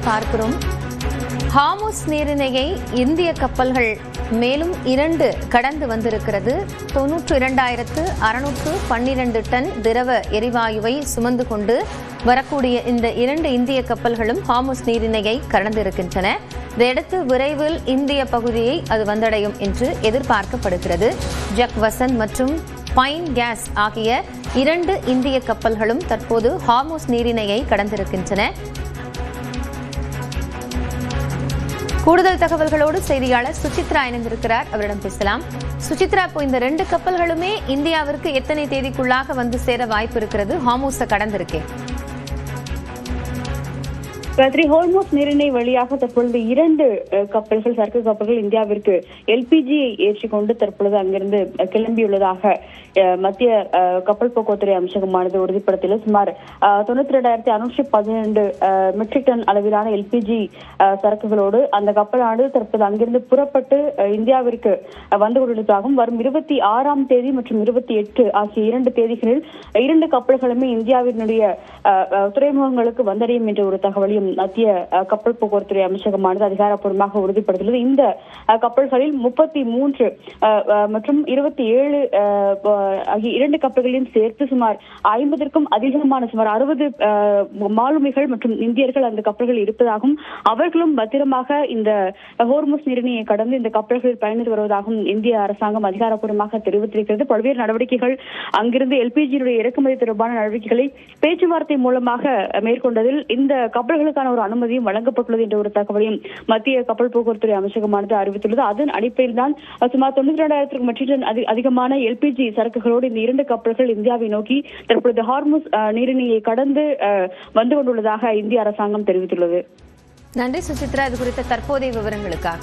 பார்க்கிறோம். ஹார்முஸ் நீரிணையை இந்திய கப்பல்கள் மேலும் 2 கடந்து வந்திருக்கிறது. 92,612 டன் திரவ எரிவாயுவை சுமந்து கொண்டு வரக்கூடிய இந்த 2 இந்திய கப்பல்களும் ஹார்முஸ் நீரிணையை கடந்திருக்கின்றன. இதையடுத்து விரைவில் இந்திய பகுதியை அது வந்தடையும் என்று எதிர்பார்க்கப்படுகிறது. ஜக் வசந்த் மற்றும் பைன் கேஸ் ஆகிய 2 இந்திய கப்பல்களும் தற்போது ஹார்முஸ் நீரிணையை கடந்திருக்கின்றன. கூடுதல் தகவல்களோடு செய்தியாளர் சுசித்ரா இணைந்திருக்கிறார். அவரிடம் பேசலாம். சுசித்ரா, இப்போ இந்த 2 கப்பல்களுமே இந்தியாவிற்கு எத்தனை தேதிக்குள்ளாக வந்து சேர வாய்ப்பு இருக்கிறது? ஹார்முஸை கடந்திருக்கேன். ஹோர்முஸ் நீரிணை வழியாக தற்பொழுது 2 கப்பல்கள், சரக்கு கப்பல்கள் இந்தியாவிற்கு எல்பிஜியை ஏற்றிக்கொண்டு தற்பொழுது அங்கிருந்து கிளம்பியுள்ளதாக மத்திய கப்பல் போக்குவரத்துறை அமைச்சகமானது உறுதிப்படுத்தியுள்ளது. சுமார் 92,612 மெட்ரிக் டன் அளவிலான எல்பிஜி சரக்குகளோடு அந்த கப்பலானது தற்போது அங்கிருந்து புறப்பட்டு இந்தியாவிற்கு வந்து கொண்டிருப்பதாகவும் வரும் 26ஆம் தேதி மற்றும் 28 ஆகிய 2 தேதிகளில் 2 கப்பல்களுமே இந்தியாவினுடைய துறைமுகங்களுக்கு வந்தடையும் என்ற ஒரு தகவலையும் மத்திய கப்பல் போக்குவரத்துறை அமைச்சகமானது அதிகாரப்பூர்வமாக உறுதிப்படுத்தியுள்ளது. இந்த கப்பல்களில் 33 மற்றும் 27 ஆகிய 2 கப்பல்களையும் சேர்த்து சுமார் 50க்கும் அதிகமான சுமார் 60 மாலுமிகள் மற்றும் இந்தியர்கள் அந்த கப்பல்கள் இருப்பதாகவும் அவர்களும் பத்திரமாக இந்த ஹோர்முஸ் நீரிணையை கடந்து இந்த கப்பல்களில் பயணித்து வருவதாகவும் இந்திய அரசாங்கம் அதிகாரப்பூர்வமாக தெரிவித்திருக்கிறது. பல்வேறு நடவடிக்கைகள் அங்கிருந்து எல்பிஜியுடைய இறக்குமதி தொடர்பான நடவடிக்கைகளை பேச்சுவார்த்தை மூலமாக மேற்கொண்டதில் இந்த கப்பல்களுக்கான ஒரு அனுமதியும் வழங்கப்பட்டுள்ளது என்ற ஒரு தகவலையும் மத்திய கப்பல் போக்குவரத்துறை அமைச்சகமானது அறிவித்துள்ளது. அதன் அடிப்படையில் தான் சுமார் 92,000 மெட்ரிக் டன் அதிகமான எல்பிஜி சரக்குகளோடு இந்த 2 கப்பல்கள் இந்தியாவை நோக்கி தற்பொழுது ஹார்முஸ் நீரிணையை கடந்து வந்து கொண்டுள்ளதாக இந்திய அரசாங்கம் தெரிவித்துள்ளது. நன்றி சுசித்ரா, இது குறித்த தற்போதைய விவரங்களுக்காக.